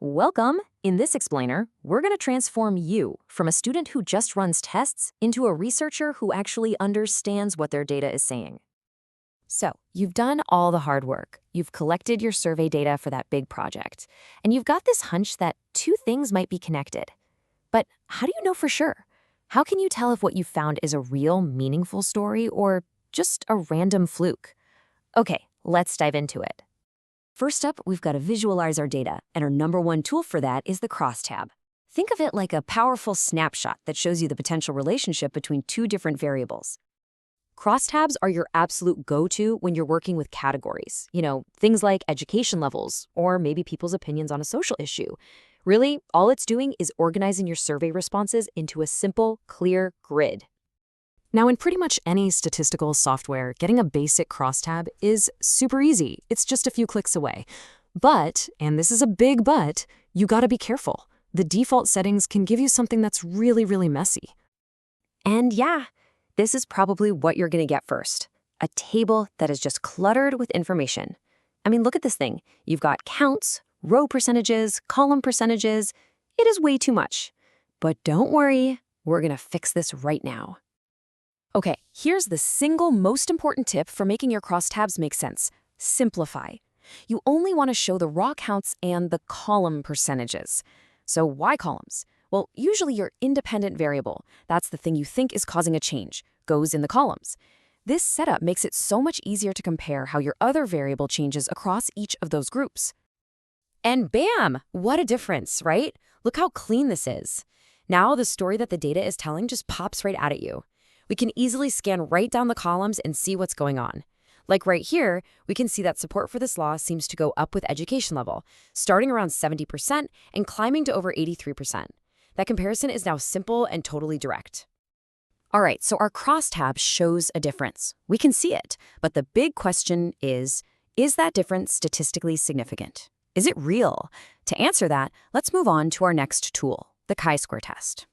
Welcome! In this explainer, we're going to transform you from a student who just runs tests into a researcher who actually understands what their data is saying. So, you've done all the hard work. You've collected your survey data for that big project, and you've got this hunch that two things might be connected. But how do you know for sure? How can you tell if what you found is a real, meaningful story or just a random fluke? Okay, let's dive into it. First up, we've got to visualize our data, and our number one tool for that is the Crosstab. Think of it like a powerful snapshot that shows you the potential relationship between two different variables. Crosstabs are your absolute go-to when you're working with categories. Things like education levels, or maybe people's opinions on a social issue. Really, all it's doing is organizing your survey responses into a simple, clear grid. Now, in pretty much any statistical software, getting a basic crosstab is super easy. It's just a few clicks away. But, and this is a big but, you gotta be careful. The default settings can give you something that's really, really messy. And yeah, this is probably what you're gonna get first. A table that is just cluttered with information. I mean, look at this thing. You've got counts, row percentages, column percentages. It is way too much. But don't worry, we're gonna fix this right now. Okay, here's the single most important tip for making your crosstabs make sense. Simplify. You only want to show the raw counts and the column percentages. So why columns? Well, usually your independent variable, that's the thing you think is causing a change, goes in the columns. This setup makes it so much easier to compare how your other variable changes across each of those groups. And bam! What a difference, right? Look how clean this is. Now the story that the data is telling just pops right out at you. We can easily scan right down the columns and see what's going on. Like right here, we can see that support for this law seems to go up with education level, starting around 70% and climbing to over 83%. That comparison is now simple and totally direct. All right, so our crosstab shows a difference. We can see it, but the big question is that difference statistically significant? Is it real? To answer that, let's move on to our next tool, the chi-square test.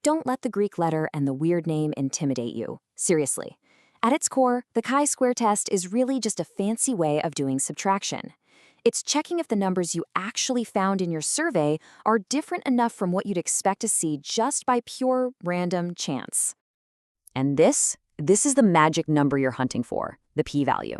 Don't let the Greek letter and the weird name intimidate you. Seriously. At its core, the chi-square test is really just a fancy way of doing subtraction. It's checking if the numbers you actually found in your survey are different enough from what you'd expect to see just by pure random chance. And this is the magic number you're hunting for, the p-value.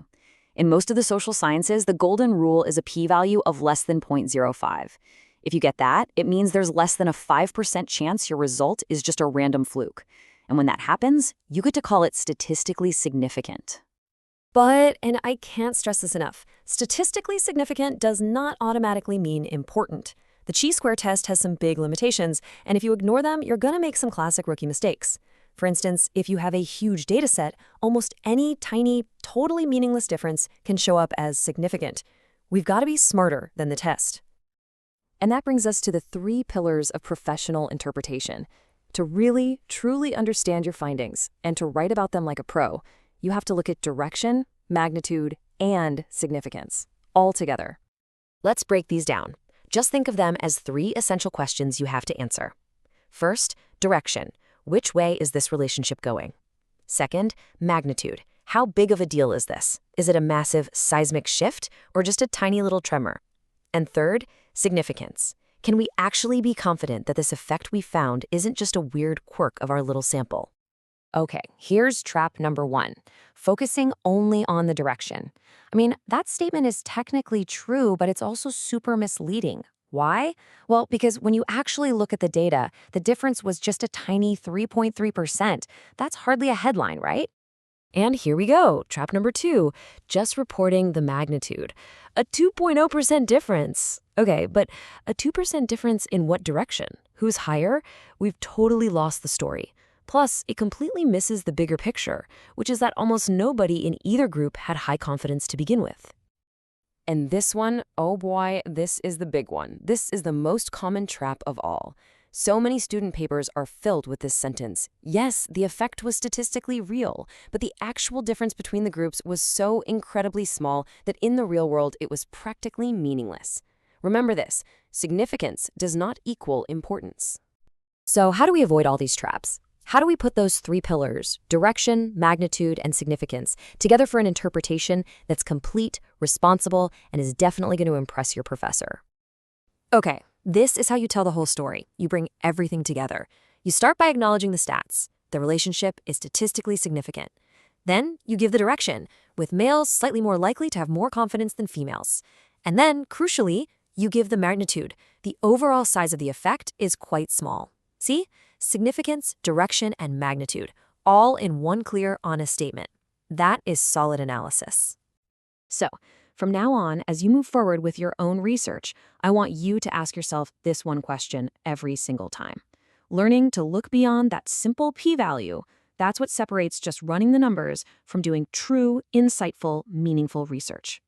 In most of the social sciences, the golden rule is a p-value of less than 0.05. If you get that, it means there's less than a 5% chance your result is just a random fluke. And when that happens, you get to call it statistically significant. But, and I can't stress this enough, statistically significant does not automatically mean important. The chi-square test has some big limitations, and if you ignore them, you're gonna make some classic rookie mistakes. For instance, if you have a huge data set, almost any tiny, totally meaningless difference can show up as significant. We've got to be smarter than the test. And that brings us to the 3 pillars of professional interpretation. To really, truly understand your findings and to write about them like a pro, you have to look at direction, magnitude, and significance, all together. Let's break these down. Just think of them as 3 essential questions you have to answer. First, direction. Which way is this relationship going? Second, magnitude. How big of a deal is this? Is it a massive seismic shift or just a tiny little tremor? And third, significance. Can we actually be confident that this effect we found isn't just a weird quirk of our little sample? Okay, here's trap number 1, focusing only on the direction. I mean, that statement is technically true, but it's also super misleading. Why? Well, because when you actually look at the data, the difference was just a tiny 3.3%. That's hardly a headline, right? And here we go, trap number 2, just reporting the magnitude. A 2.0% difference. Okay, but a 2% difference in what direction? Who's higher? We've totally lost the story. Plus, it completely misses the bigger picture, which is that almost nobody in either group had high confidence to begin with. And this one, oh boy, this is the big one. This is the most common trap of all. So many student papers are filled with this sentence. Yes, the effect was statistically real, but the actual difference between the groups was so incredibly small that in the real world it was practically meaningless. Remember this, significance does not equal importance. So how do we avoid all these traps? How do we put those 3 pillars, direction, magnitude, and significance, together for an interpretation that's complete, responsible, and is definitely going to impress your professor? Okay, this is how you tell the whole story. You bring everything together. You start by acknowledging the stats. The relationship is statistically significant. Then you give the direction, with males slightly more likely to have more confidence than females. And then, crucially, you give the magnitude. The overall size of the effect is quite small. See? Significance, direction, and magnitude, all in one clear, honest statement. That is solid analysis. So, from now on, as you move forward with your own research, I want you to ask yourself this one question every single time. Learning to look beyond that simple p-value, that's what separates just running the numbers from doing true, insightful, meaningful research.